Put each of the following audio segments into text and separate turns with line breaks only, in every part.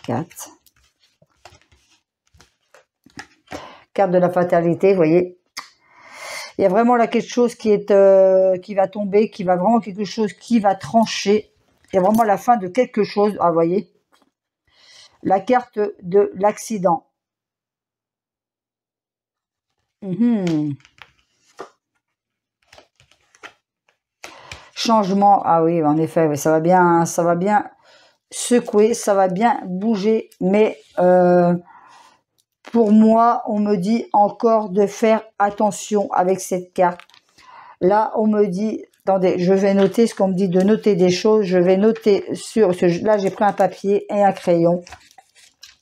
4. Carte de la fatalité, vous voyez. Il y a vraiment là quelque chose qui est qui va tomber, qui va vraiment quelque chose qui va trancher. Il y a vraiment la fin de quelque chose. Ah, vous voyez. La carte de l'accident. Changement. Ah oui, en effet, ça va bien secouer, ça va bien bouger. Mais pour moi, on me dit encore de faire attention avec cette carte. Là, on me dit, attendez, je vais noter ce qu'on me dit de noter des choses. Je vais noter sur ce. Là, j'ai pris un papier et un crayon.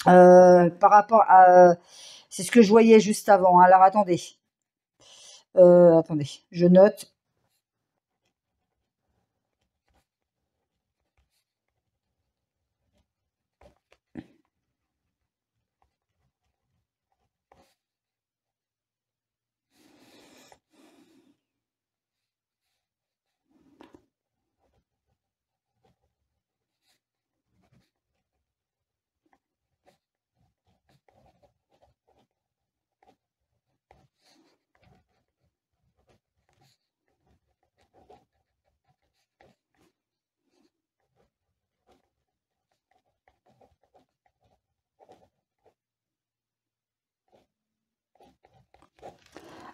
Par rapport à, c'est ce que je voyais juste avant. Alors, attendez. Attendez, je note.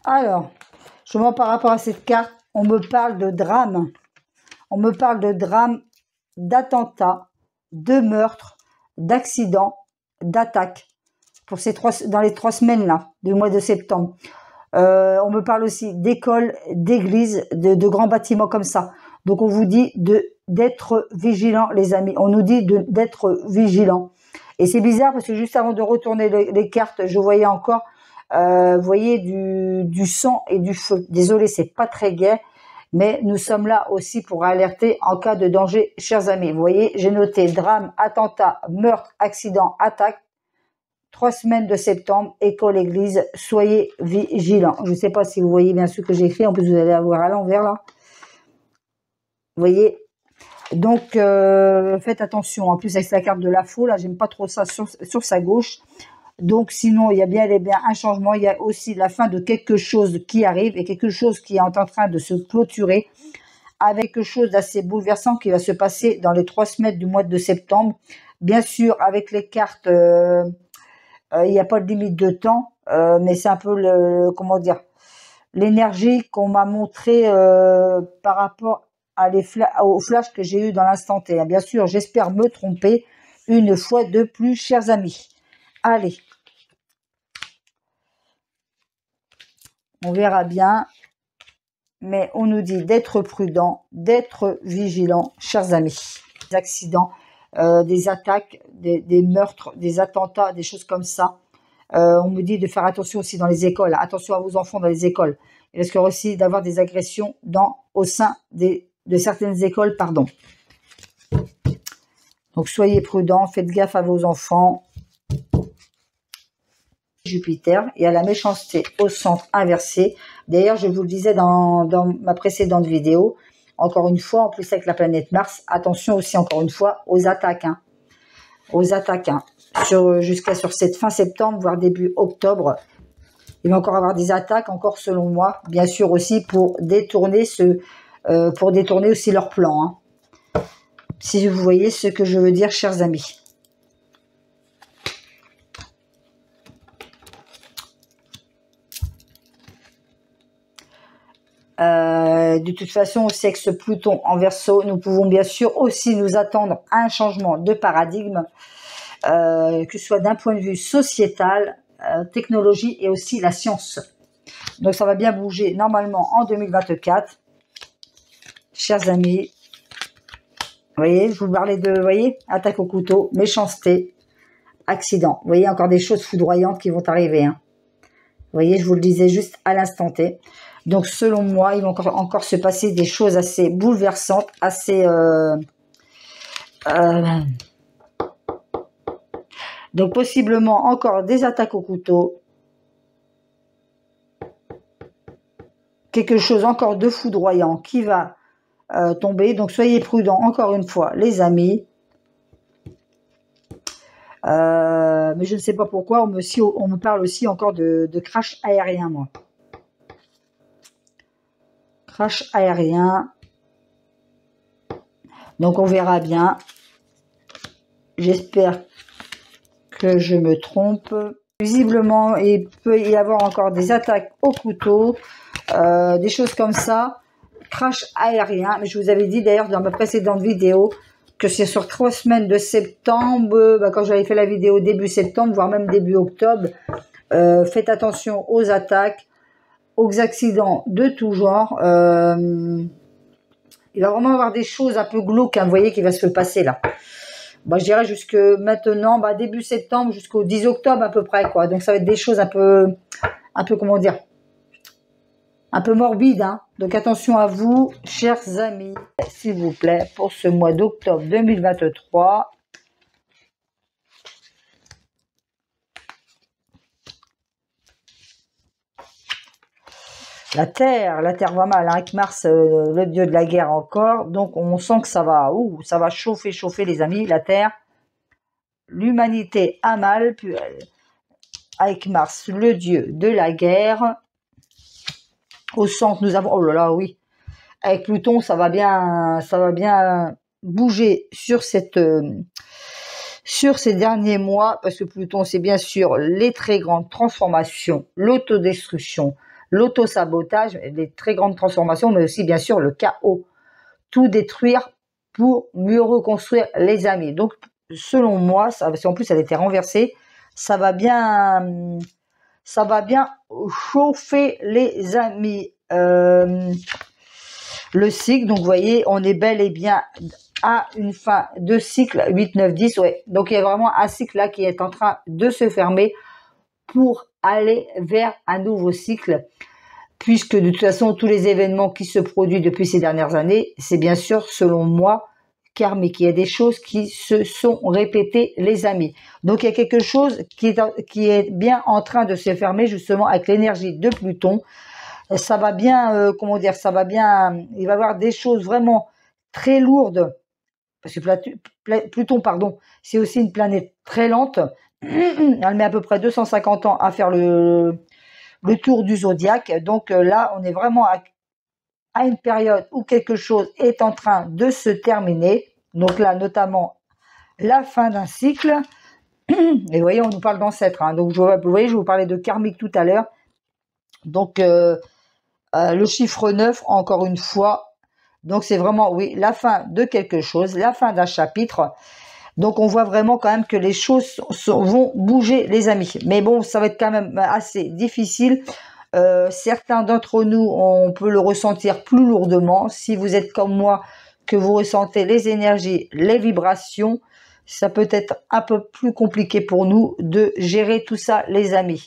Alors, justement par rapport à cette carte, on me parle de drame. On me parle de drame, d'attentat, de meurtre, d'accident, d'attaque. Pour dans les 3 semaines là, du mois de septembre. On me parle aussi d'écoles, d'églises, de grands bâtiments comme ça. Donc on vous dit d'être vigilant, les amis. On nous dit d'être vigilant. Et c'est bizarre parce que juste avant de retourner les cartes, je voyais encore, vous voyez, du sang et du feu. Désolé, c'est pas très gai, mais nous sommes là aussi pour alerter en cas de danger, chers amis. Vous voyez, j'ai noté drame, attentat, meurtre, accident, attaque. 3 semaines de septembre, école, église, soyez vigilants. Je ne sais pas si vous voyez bien ce que j'ai écrit. En plus, vous allez avoir à l'envers là. Vous voyez. Donc, faites attention. En plus, avec la carte de la faux, là, j'aime pas trop ça sur sa gauche. Donc, sinon, il y a bien et bien un changement. Il y a aussi la fin de quelque chose qui arrive et quelque chose qui est en train de se clôturer avec quelque chose d'assez bouleversant qui va se passer dans les 3 semaines du mois de septembre. Bien sûr, avec les cartes... il n'y a pas de limite de temps, mais c'est un peu comment dire, l'énergie qu'on m'a montré par rapport au flash que j'ai eu dans l'instant T. Bien sûr, j'espère me tromper une fois de plus, chers amis. Allez, on verra bien, mais on nous dit d'être prudent, d'être vigilant, chers amis. Des accidents, des attaques, des meurtres, des attentats, des choses comme ça. On me dit de faire attention aussi dans les écoles. Attention à vos enfants dans les écoles. Il risque aussi d'avoir des agressions au sein de certaines écoles, pardon. Donc soyez prudents, faites gaffe à vos enfants. Jupiter, il y a la méchanceté au centre inversé. D'ailleurs, je vous le disais dans ma précédente vidéo, encore une fois, en plus avec la planète Mars, attention aussi encore une fois aux attaques. Aux attaques, jusqu'à sur cette fin septembre, voire début octobre. Il va encore avoir des attaques, encore selon moi, bien sûr aussi pour détourner aussi leur plan. Si vous voyez ce que je veux dire, chers amis. De toute façon, aussi avec ce Pluton en Verseau, nous pouvons bien sûr aussi nous attendre à un changement de paradigme, que ce soit d'un point de vue sociétal, technologie et aussi la science. Donc ça va bien bouger normalement en 2024. Chers amis, vous voyez, je vous parlais de, vous voyez, attaque au couteau, méchanceté, accident. Vous voyez, encore des choses foudroyantes qui vont arriver. Vous voyez, je vous le disais juste à l'instant T. Donc, selon moi, il va encore se passer des choses assez bouleversantes, assez... donc, possiblement encore des attaques au couteau. Quelque chose encore de foudroyant qui va tomber. Donc, soyez prudents, encore une fois, les amis. Mais je ne sais pas pourquoi, on me parle aussi encore de crash aérien, moi. Crash aérien. Donc on verra bien. J'espère que je me trompe. Visiblement, il peut y avoir encore des attaques au couteau, des choses comme ça. Crash aérien. Mais je vous avais dit d'ailleurs dans ma précédente vidéo que c'est sur 3 semaines de septembre, quand j'avais fait la vidéo début septembre, voire même début octobre. Faites attention aux attaques, aux accidents de tout genre. Il va vraiment y avoir des choses un peu glauques, hein, vous voyez, qui va se passer là. Je dirais jusque maintenant, début septembre jusqu'au 10 octobre à peu près, quoi. Donc ça va être des choses un peu comment dire, un peu morbides, hein. Donc attention à vous, chers amis, s'il vous plaît, pour ce mois d'octobre 2023. La Terre va mal, hein, avec Mars, le dieu de la guerre encore. Donc on sent que ça va chauffer les amis, la Terre. L'humanité a mal, puis, avec Mars, le dieu de la guerre. Au centre, nous avons, oh là là, oui, avec Pluton, ça va bien bouger sur ces derniers mois, parce que Pluton, c'est bien sûr les très grandes transformations, l'autodestruction, l'autosabotage, les très grandes transformations, mais aussi bien sûr le chaos. Tout détruire pour mieux reconstruire, les amis. Donc, selon moi, en plus elle était renversée, ça va bien chauffer les amis. Le cycle, donc vous voyez, on est bel et bien à une fin de cycle 8, 9, 10, ouais. Donc il y a vraiment un cycle là qui est en train de se fermer pour aller vers un nouveau cycle, puisque de toute façon tous les événements qui se produisent depuis ces dernières années, c'est bien sûr selon moi karmique. Il y a des choses qui se sont répétées, les amis. Donc il y a quelque chose qui est bien en train de se fermer justement avec l'énergie de Pluton. Ça va bien, comment dire, ça va bien, il va y avoir des choses vraiment très lourdes, parce que Pluton, pardon, c'est aussi une planète très lente. Elle met à peu près 250 ans à faire le tour du zodiaque. Donc là, on est vraiment à une période où quelque chose est en train de se terminer. Donc là, notamment, la fin d'un cycle. Et vous voyez, on nous parle d'ancêtres, hein. Donc vous voyez, je vous parlais de karmique tout à l'heure. Donc le chiffre 9, encore une fois. Donc c'est vraiment, oui, la fin de quelque chose, la fin d'un chapitre. Donc on voit vraiment quand même que les choses vont bouger, les amis. Mais bon, ça va être quand même assez difficile. Certains d'entre nous, on peut le ressentir plus lourdement. Si vous êtes comme moi, que vous ressentez les énergies, les vibrations, ça peut être un peu plus compliqué pour nous de gérer tout ça, les amis.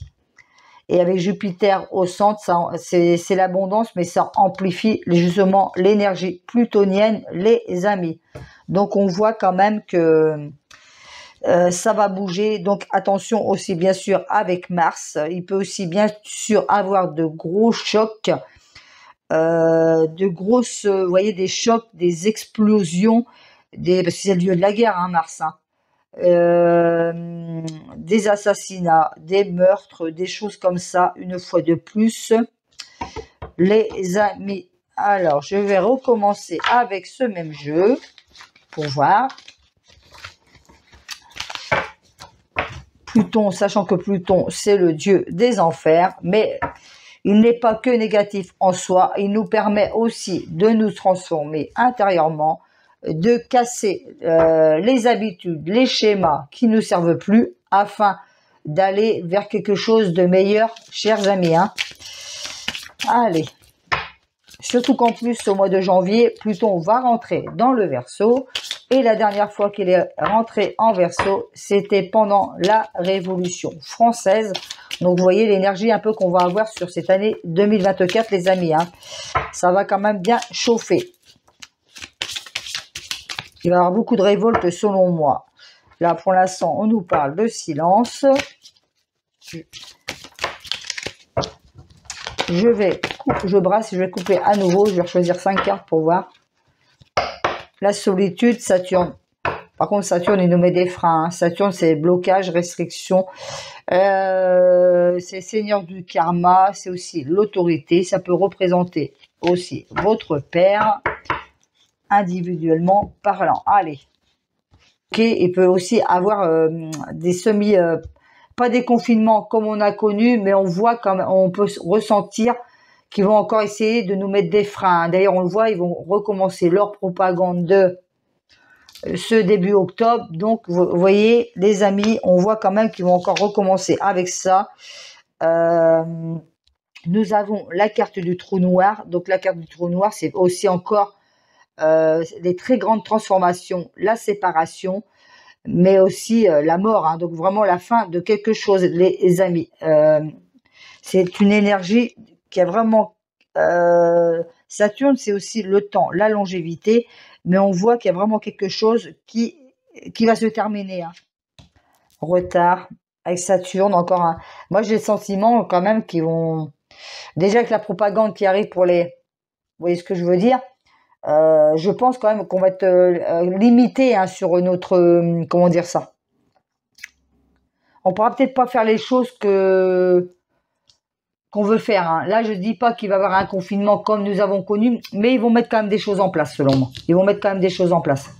Et avec Jupiter au centre, c'est l'abondance, mais ça amplifie justement l'énergie plutonienne, les amis. Donc on voit quand même que ça va bouger. Donc attention aussi bien sûr avec Mars. Il peut aussi bien sûr avoir de gros chocs, de grosses, vous voyez, des chocs, des explosions, parce que c'est le lieu de la guerre, hein, Mars, hein. Des assassinats, des meurtres, des choses comme ça, une fois de plus, les amis. Alors, je vais recommencer avec ce même jeu pour voir. Pluton, sachant que Pluton, c'est le dieu des enfers, mais il n'est pas que négatif en soi, il nous permet aussi de nous transformer intérieurement, de casser les habitudes, les schémas qui ne nous servent plus, afin d'aller vers quelque chose de meilleur, chers amis, hein. Allez, surtout qu'en plus, au mois de janvier, Pluton va rentrer dans le Verseau, et la dernière fois qu'il est rentré en Verseau, c'était pendant la Révolution française. Donc, vous voyez l'énergie un peu qu'on va avoir sur cette année 2024, les amis, hein. Ça va quand même bien chauffer. Il va y avoir beaucoup de révoltes selon moi. Là, pour l'instant, on nous parle de silence. Je brasse, je vais couper à nouveau. Je vais choisir 5 cartes pour voir. La solitude, Saturne. Par contre, Saturne, il nous met des freins. Hein. Saturne, c'est blocage, restriction. C'est seigneur du karma. C'est aussi l'autorité. Ça peut représenter aussi votre père, individuellement parlant. Allez. Ok, il peut aussi avoir des pas des confinements comme on a connu, mais on voit comme on peut ressentir qu'ils vont encore essayer de nous mettre des freins. D'ailleurs, on le voit, ils vont recommencer leur propagande de ce début octobre. Donc, vous voyez, les amis, on voit quand même qu'ils vont encore recommencer avec ça. Nous avons la carte du trou noir. Donc, la carte du trou noir, c'est aussi encore les très grandes transformations, la séparation, mais aussi la mort. Hein. Donc, vraiment la fin de quelque chose, les amis. C'est une énergie qui a vraiment... Saturne, c'est aussi le temps, la longévité, mais on voit qu'il y a vraiment quelque chose qui va se terminer. Hein. Retard avec Saturne, encore un... Moi, j'ai le sentiment quand même qu'ils vont... Déjà avec la propagande qui arrive pour les... Vous voyez ce que je veux dire? Je pense quand même qu'on va être limité hein, sur notre... comment dire ça? On pourra peut-être pas faire les choses qu'on veut faire. Hein. Là, je dis pas qu'il va y avoir un confinement comme nous avons connu, mais ils vont mettre quand même des choses en place, selon moi. Ils vont mettre quand même des choses en place.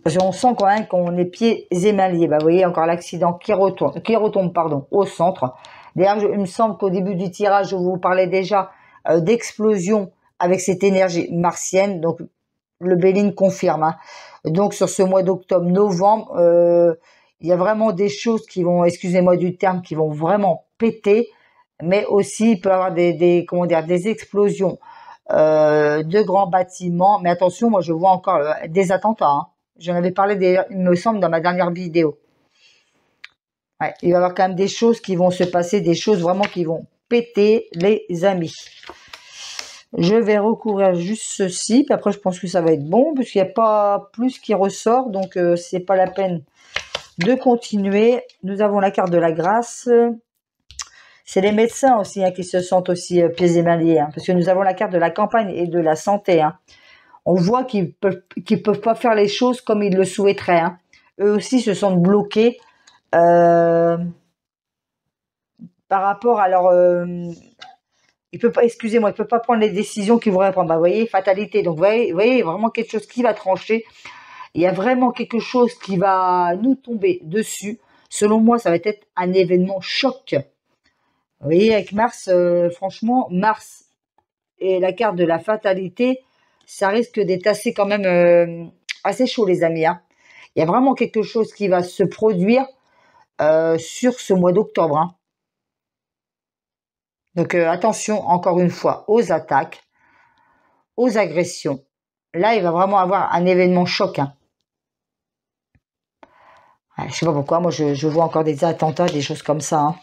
Parce qu'on sent quand même qu'on est pieds et mains liés. Bah, vous voyez, encore l'accident qui retombe pardon, au centre. D'ailleurs, il me semble qu'au début du tirage, je vous parlais déjà d'explosion avec cette énergie martienne. Donc, le Béline confirme. Hein. Donc, sur ce mois d'octobre-novembre, il y a vraiment des choses qui vont, excusez-moi du terme, qui vont vraiment péter. Mais aussi, il peut y avoir comment dire, des explosions de grands bâtiments. Mais attention, moi, je vois encore des attentats. Hein. J'en avais parlé, il me semble, dans ma dernière vidéo. Ouais, il va y avoir quand même des choses qui vont se passer, des choses vraiment qui vont péter, les amis. Je vais recouvrir juste ceci, puis après je pense que ça va être bon, puisqu'il n'y a pas plus qui ressort, donc c'est pas la peine de continuer. Nous avons la carte de la grâce. C'est les médecins aussi hein, qui se sentent aussi pieds et mains liés, hein, parce que nous avons la carte de la campagne et de la santé. Hein. On voit qu'ils peuvent pas faire les choses comme ils le souhaiteraient. Hein. Eux aussi se sentent bloqués par rapport à leur... il peut pas, excusez-moi, il peut pas prendre les décisions qu'il voudrait prendre. Bah, vous voyez, fatalité. Donc, vous voyez, vraiment quelque chose qui va trancher. Il y a vraiment quelque chose qui va nous tomber dessus. Selon moi, ça va être un événement choc. Vous voyez, avec Mars, franchement, Mars et la carte de la fatalité, ça risque d'être assez quand même assez chaud, les amis. Hein. Il y a vraiment quelque chose qui va se produire sur ce mois d'octobre. Hein. Donc, attention, encore une fois, aux attaques, aux agressions. Là, il va vraiment avoir un événement choc. Hein. Ouais, je sais pas pourquoi, moi, je vois encore des attentats, des choses comme ça. Hein.